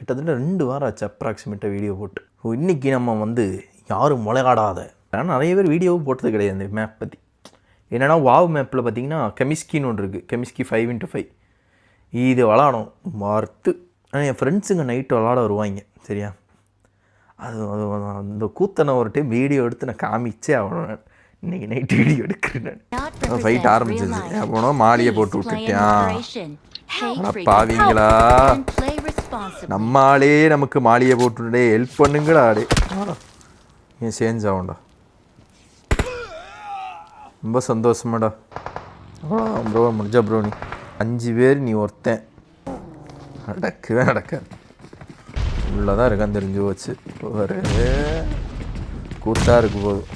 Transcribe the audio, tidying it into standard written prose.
கிட்டத்தட்ட 2 வாரம் ஆச்சு அப்ராக்சிமேட்டாக வீடியோ போட்டு. இன்றைக்கி நம்ம வந்து யாரும் முளைகாடாத, ஆனால் நிறைய பேர் வீடியோவும் போட்டது கிடையாது இந்த மேப் பற்றி. என்னென்னா வாவ் மேப்பில் பார்த்தீங்கன்னா கெமிஸ்கின்னு ஒன்று இருக்குது, கெமிஸ்கி 5x5. இது விளாடும் மறுத்து. ஆனால் என் ஃப்ரெண்ட்ஸுங்க நைட்டு விளாட வருவாங்க சரியா. அது அந்த கூத்தனை ஒரு டைம் வீடியோ எடுத்து நான் காமிச்சே அவனை இன்றைக்கி நைட்டு வீடியோ எடுக்கிறேன். நான் ஃபைட் ஆரம்பிச்சிச்சு. அப்போனா மாலியை போட்டு விட்டுட்டேன். பாவீங்களா, நம்ம ஆளே நமக்கு மாலியை போட்டுட்டே ஹெல்ப் பண்ணுங்கடா. ஆடே ஏன் சேஞ்ச் ஆகும்டா, ரொம்ப சந்தோஷமாடா. ப்ரோ முடிஞ்சா ப்ரோ, நீ 5 பேர் நீ ஒருத்தன் நடக்கவே நடக்காது. உள்ளதான் இருக்கான்னு தெரிஞ்சு போச்சு. ஒரு கூத்தாக இருக்கு போதும்.